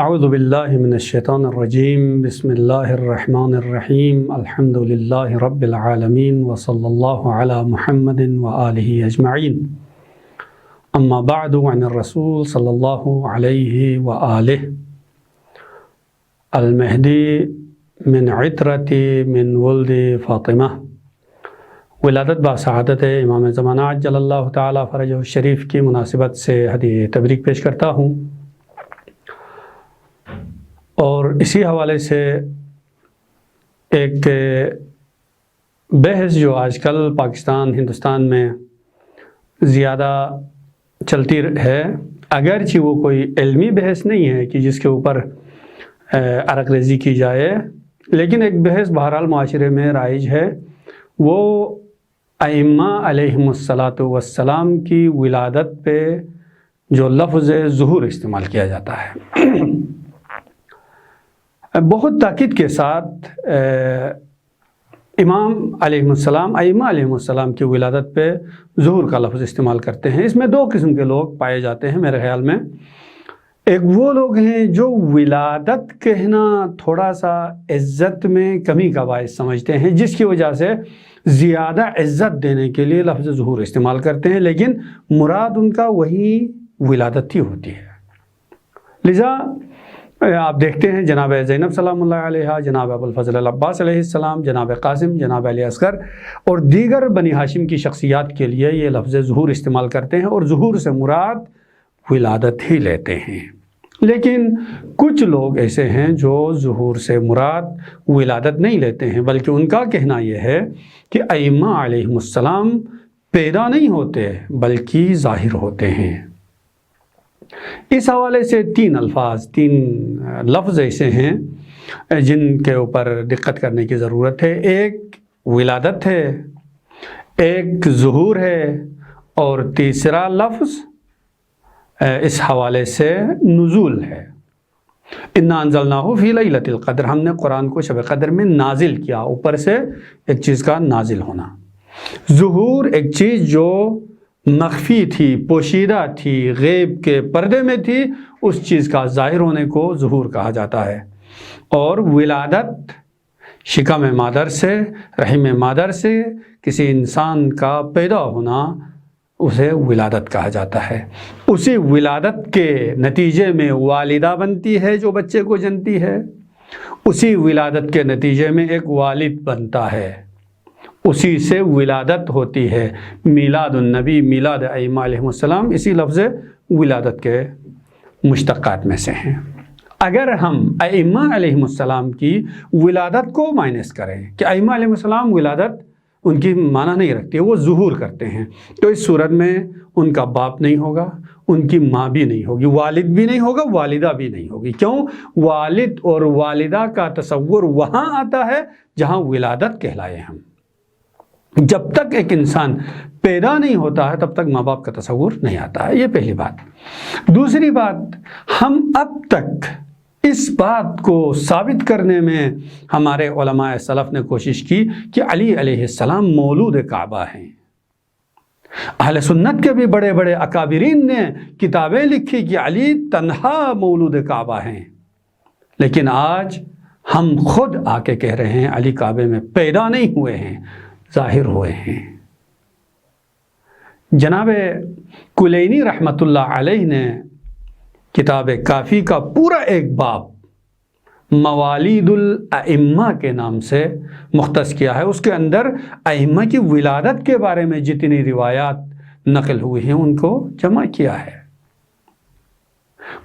اعوذ باللہ من الشیطان الرجیم بسم اللہ الرحمن الرحیم الحمد للہ رب العالمین وصلی اللہ علی محمد وآلہ اجمعین اما بعد عن الرسول صلی اللہ علیہ وآلہ المہدی من عطرت من ولد فاطمہ ولادت باسعادت امام زمانہ عجل اللہ تعالی فرجہ الشریف کی مناسبت سے ہدیہ تبریک پیش کرتا ہوں، اور اسی حوالے سے ایک بحث جو آج کل پاکستان ہندوستان میں زیادہ چلتی ہے، اگرچہ وہ کوئی علمی بحث نہیں ہے کہ جس کے اوپر عرق ریزی کی جائے، لیکن ایک بحث بہرحال معاشرے میں رائج ہے، وہ ائمہ علیہم الصلاۃ والسلام کی ولادت پہ جو لفظ ظہور استعمال کیا جاتا ہے۔ بہت تاکید کے ساتھ امام علیہ السلام، ائمہ علیہ السلام کی ولادت پہ ظہور کا لفظ استعمال کرتے ہیں۔ اس میں دو قسم کے لوگ پائے جاتے ہیں میرے خیال میں۔ ایک وہ لوگ ہیں جو ولادت کہنا تھوڑا سا عزت میں کمی کا باعث سمجھتے ہیں، جس کی وجہ سے زیادہ عزت دینے کے لیے لفظ ظہور استعمال کرتے ہیں، لیکن مراد ان کا وہی ولادت ہی ہوتی ہے۔ لذا آپ دیکھتے ہیں جناب زینب سلام اللہ علیہا، جناب ابوالفضل العباس علیہ السلام، جناب قاسم، جناب علی اصغر اور دیگر بنی ہاشم کی شخصیات کے لیے یہ لفظ ظہور استعمال کرتے ہیں، اور ظہور سے مراد ولادت ہی لیتے ہیں۔ لیکن کچھ لوگ ایسے ہیں جو ظہور سے مراد ولادت نہیں لیتے ہیں، بلکہ ان کا کہنا یہ ہے کہ ائمہ علیہ السلام پیدا نہیں ہوتے بلکہ ظاہر ہوتے ہیں۔ اس حوالے سے تین لفظ ایسے ہیں جن کے اوپر دقت کرنے کی ضرورت ہے۔ ایک ولادت ہے، ایک ظہور ہے، اور تیسرا لفظ اس حوالے سے نزول ہے۔ انا انزلناہ فی لیلۃ القدر، ہم نے قرآن کو شب قدر میں نازل کیا، اوپر سے ایک چیز کا نازل ہونا۔ ظہور ایک چیز جو مخفی تھی، پوشیدہ تھی، غیب کے پردے میں تھی، اس چیز کا ظاہر ہونے کو ظہور کہا جاتا ہے۔ اور ولادت شکم مادر سے، رحم مادر سے کسی انسان کا پیدا ہونا، اسے ولادت کہا جاتا ہے۔ اسی ولادت کے نتیجے میں والدہ بنتی ہے جو بچے کو جنتی ہے، اسی ولادت کے نتیجے میں ایک والد بنتا ہے، اسی سے ولادت ہوتی ہے۔ میلاد النبی، میلاد ائمہ علیہ السلام اسی لفظ ولادت کے مشتقات میں سے ہیں۔ اگر ہم ائمہ علیہ السلام کی ولادت کو مائنس کریں کہ ائمہ علیہ السلام ولادت ان کی معنی نہیں رکھتی، وہ ظہور کرتے ہیں، تو اس صورت میں ان کا باپ نہیں ہوگا، ان کی ماں بھی نہیں ہوگی، والد بھی نہیں ہوگا، والدہ بھی نہیں ہوگی۔ کیوں؟ والد اور والدہ کا تصور وہاں آتا ہے جہاں ولادت کہلائے ہم۔ جب تک ایک انسان پیدا نہیں ہوتا ہے تب تک ماں باپ کا تصور نہیں آتا ہے، یہ پہلی بات۔ دوسری بات، ہم اب تک اس بات کو ثابت کرنے میں ہمارے علماء سلف نے کوشش کی کہ علی علیہ السلام مولود کعبہ ہیں۔ اہل سنت کے بھی بڑے بڑے اکابرین نے کتابیں لکھی کہ علی تنہا مولود کعبہ ہیں، لیکن آج ہم خود آ کے کہہ رہے ہیں علی کعبے میں پیدا نہیں ہوئے ہیں، ظاہر ہوئے ہیں۔ جناب کلینی رحمۃ اللہ علیہ نے کتاب کافی کا پورا ایک باب موالید الائمہ کے نام سے مختص کیا ہے۔ اس کے اندر ائمہ کی ولادت کے بارے میں جتنی روایات نقل ہوئی ہیں ان کو جمع کیا ہے۔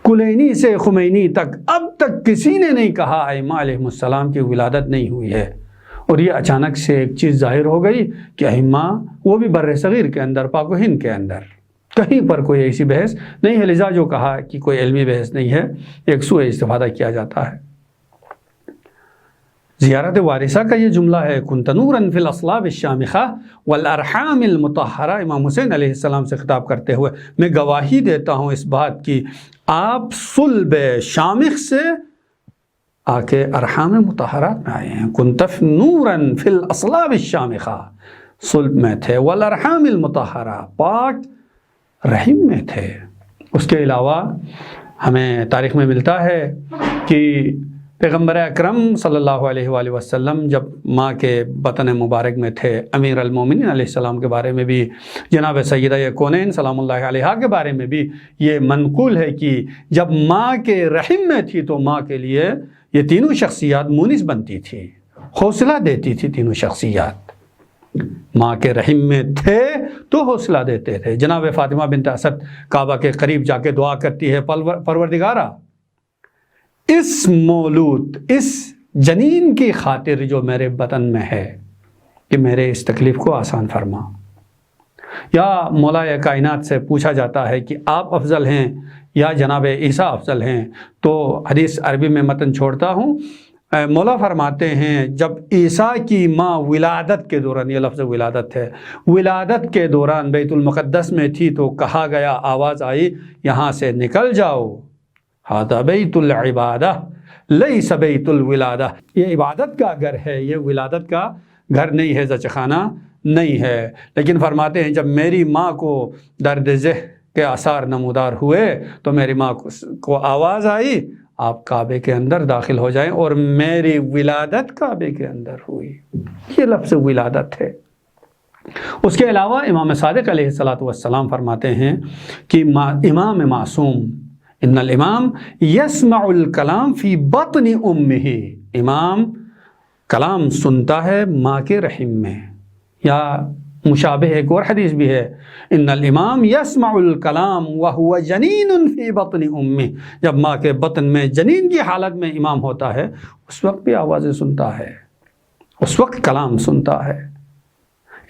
کلینی سے خمینی تک اب تک کسی نے نہیں کہا ائمہ علیہ السلام کی ولادت نہیں ہوئی ہے، اور یہ اچانک سے ایک چیز ظاہر ہو گئی کہ ائمہ، وہ بھی بر صغیر کے اندر، پاک و ہند کے اندر کہیں پر کوئی ایسی بحث نہیں ہے۔ لذا جو کہا کہ کوئی علمی بحث نہیں ہے، ایک سوء استفادہ کیا جاتا ہے۔ زیارت وارثہ کا یہ جملہ ہے، کنت نورا فی الاصلاب الشامخہ والارحام المطہرہ، امام حسین علیہ السلام سے خطاب کرتے ہوئے میں گواہی دیتا ہوں اس بات کی، آپ صلب شامخ سے آ کے ارحام مطہرات میں آئے ہیں۔ کنت نورا فی الاصلاب الشامخہ، صلب میں تھے، والارحام المطہرہ، پاک رحم میں تھے۔ اس کے علاوہ ہمیں تاریخ میں ملتا ہے کہ پیغمبر اکرم صلی اللہ علیہ وآلہ وسلم جب ماں کے بطن مبارک میں تھے، امیر المومنین علیہ السلام کے بارے میں بھی، جناب سیدہ کونین سلام اللہ علیہا کے بارے میں بھی یہ منقول ہے کہ جب ماں کے رحم میں تھی تو ماں کے لیے یہ تینوں شخصیات مونس بنتی تھی، حوصلہ دیتی تھی۔ تینوں شخصیات ماں کے رحم میں تھے تو حوصلہ دیتے تھے۔ جناب فاطمہ بنت اسد کعبہ کے قریب جا کے دعا کرتی ہے، پروردگارا اس مولود، اس جنین کی خاطر جو میرے بدن میں ہے، کہ میرے اس تکلیف کو آسان فرما۔ یا مولا کائنات سے پوچھا جاتا ہے کہ آپ افضل ہیں یا جناب عیسیٰ افضل ہیں، تو حدیث عربی میں متن چھوڑتا ہوں، مولا فرماتے ہیں جب عیسیٰ کی ماں ولادت کے دوران، یہ لفظ ولادت ہے، ولادت کے دوران بیت المقدس میں تھی تو کہا گیا، آواز آئی، یہاں سے نکل جاؤ، ھذا بیت العبادہ لیس بیت الولادہ، یہ عبادت کا گھر ہے، یہ ولادت کا گھر نہیں ہے، زچخانہ نہیں ہے۔ لیکن فرماتے ہیں جب میری ماں کو درد ذہ کے آثار نمودار ہوئے تو میری ماں کو آواز آئی، آپ کعبے کے اندر داخل ہو جائیں، اور میری ولادت کعبے کے اندر ہوئی۔ یہ لفظ ولادت ہے۔ اس کے علاوہ امام صادق علیہ السلام فرماتے ہیں کہ امام معصوم، ان الامام یسمع الکلام فی بطن امہ، امام کلام سنتا ہے ماں کے رحم میں۔ یا مشابہ ایک اور حدیث بھی ہے، ان الامام یسمع الکلام وہو جنین فی بطن امہ، جب ماں کے بطن میں جنین کی حالت میں امام ہوتا ہے اس وقت بھی آوازیں سنتا ہے، اس وقت کلام سنتا ہے۔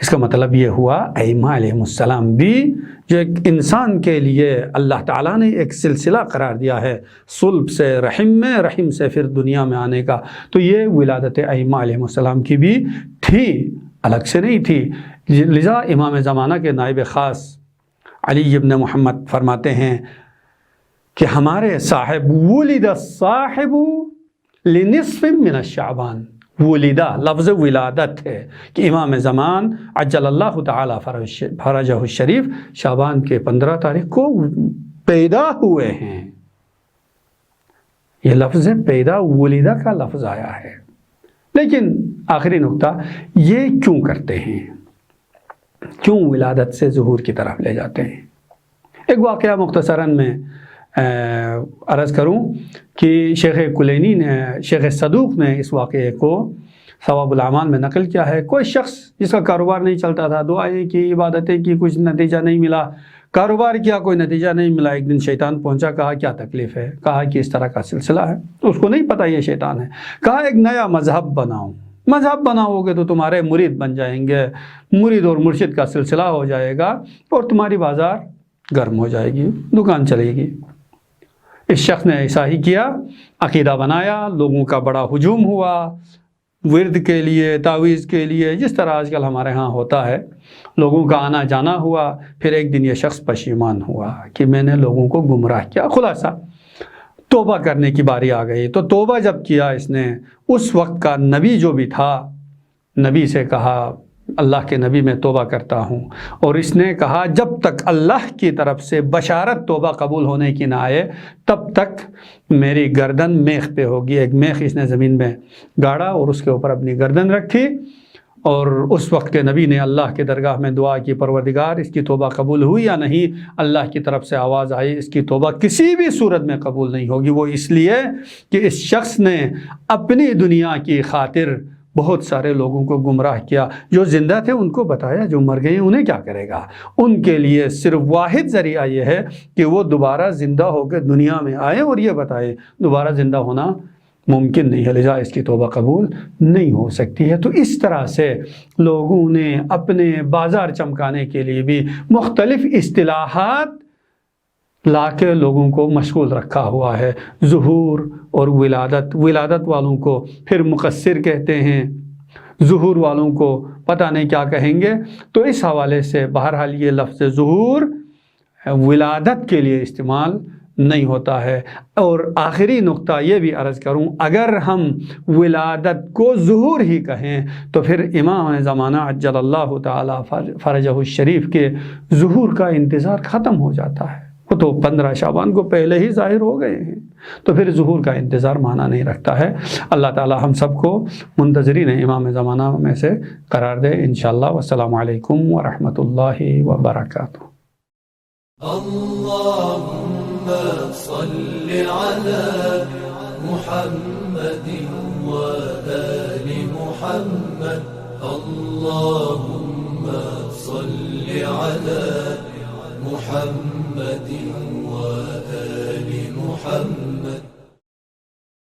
اس کا مطلب یہ ہوا ائمہ علیہ السلام بھی جو ایک انسان کے لیے اللہ تعالیٰ نے ایک سلسلہ قرار دیا ہے، صلب سے رحم میں، رحم سے پھر دنیا میں آنے کا، تو یہ ولادت ائمہ علیہ السلام کی بھی تھی، الگ سے نہیں تھی۔ لذا امام زمانہ کے نائب خاص علی ابن محمد فرماتے ہیں کہ ہمارے صاحب ولد الصاحب لنصف من الشعبان، ولدہ لفظ ولادت ہے کہ امام زمان عجل اللہ تعالی فرجہ الشریف شعبان کے 15 تاریخ کو پیدا ہوئے ہیں۔ یہ لفظ پیدا، ولدہ کا لفظ آیا ہے۔ لیکن آخری نقطہ، یہ کیوں کرتے ہیں؟ کیوں ولادت سے ظہور کی طرف لے جاتے ہیں؟ ایک واقعہ مختصراً میں عرض کروں کہ شیخ کلینی نے، شیخ صدوق نے اس واقعے کو ثواب الاعمال میں نقل کیا ہے۔ کوئی شخص جس کا کاروبار نہیں چلتا تھا، دعائیں کی، عبادتیں کی، کچھ نتیجہ نہیں ملا، کاروبار کیا، کوئی نتیجہ نہیں ملا، ایک دن شیطان پہنچا، کہا کیا تکلیف ہے؟ کہا کہ اس طرح کا سلسلہ ہے، اس کو نہیں پتہ یہ شیطان ہے۔ کہا ایک نیا مذہب بناؤ، مذہب بناؤ گے تو تمہارے مرید بن جائیں گے، مرید اور مرشد کا سلسلہ ہو جائے گا اور تمہاری بازار گرم ہو جائے گی، دکان چلے گی۔ اس شخص نے ایسا ہی کیا، عقیدہ بنایا، لوگوں کا بڑا ہجوم ہوا، ورد کے لیے، تعویذ کے لیے، جس طرح آج کل ہمارے ہاں ہوتا ہے، لوگوں کا آنا جانا ہوا۔ پھر ایک دن یہ شخص پشیمان ہوا کہ میں نے لوگوں کو گمراہ کیا۔ خلاصہ توبہ کرنے کی باری آ گئی، تو توبہ جب کیا اس نے، اس وقت کا نبی جو بھی تھا، نبی سے کہا اللہ کے نبی میں توبہ کرتا ہوں، اور اس نے کہا جب تک اللہ کی طرف سے بشارت توبہ قبول ہونے کی نہ آئے تب تک میری گردن میخ پہ ہوگی۔ ایک میخ اس نے زمین میں گاڑا اور اس کے اوپر اپنی گردن رکھی، اور اس وقت کے نبی نے اللہ کے درگاہ میں دعا کی، پروردگار اس کی توبہ قبول ہوئی یا نہیں؟ اللہ کی طرف سے آواز آئی اس کی توبہ کسی بھی صورت میں قبول نہیں ہوگی، وہ اس لیے کہ اس شخص نے اپنی دنیا کی خاطر بہت سارے لوگوں کو گمراہ کیا۔ جو زندہ تھے ان کو بتایا، جو مر گئے انہیں کیا کرے گا؟ ان کے لیے صرف واحد ذریعہ یہ ہے کہ وہ دوبارہ زندہ ہو کے دنیا میں آئے اور یہ بتائے، دوبارہ زندہ ہونا ممکن نہیں ہے، لذا اس کی توبہ قبول نہیں ہو سکتی ہے۔ تو اس طرح سے لوگوں نے اپنے بازار چمکانے کے لیے بھی مختلف اصطلاحات لا کے لوگوں کو مشغول رکھا ہوا ہے۔ ظہور اور ولادت، ولادت والوں کو پھر مقصر کہتے ہیں، ظہور والوں کو پتہ نہیں کیا کہیں گے۔ تو اس حوالے سے بہرحال یہ لفظ ظہور ولادت کے لیے استعمال نہیں ہوتا ہے۔ اور آخری نقطہ یہ بھی عرض کروں، اگر ہم ولادت کو ظہور ہی کہیں تو پھر امام زمانہ عجل اللہ تعالی فرجہ الشریف کے ظہور کا انتظار ختم ہو جاتا ہے۔ وہ تو 15 شعبان کو پہلے ہی ظاہر ہو گئے ہیں، تو پھر ظہور کا انتظار مانا نہیں رکھتا ہے۔ اللہ تعالی ہم سب کو منتظرین امام زمانہ میں سے قرار دے انشاءاللہ۔ والسلام علیکم ورحمۃ اللہ وبرکاتہ۔ اللهم صل على محمد وآل محمد، اللهم صل على محمد وآل محمد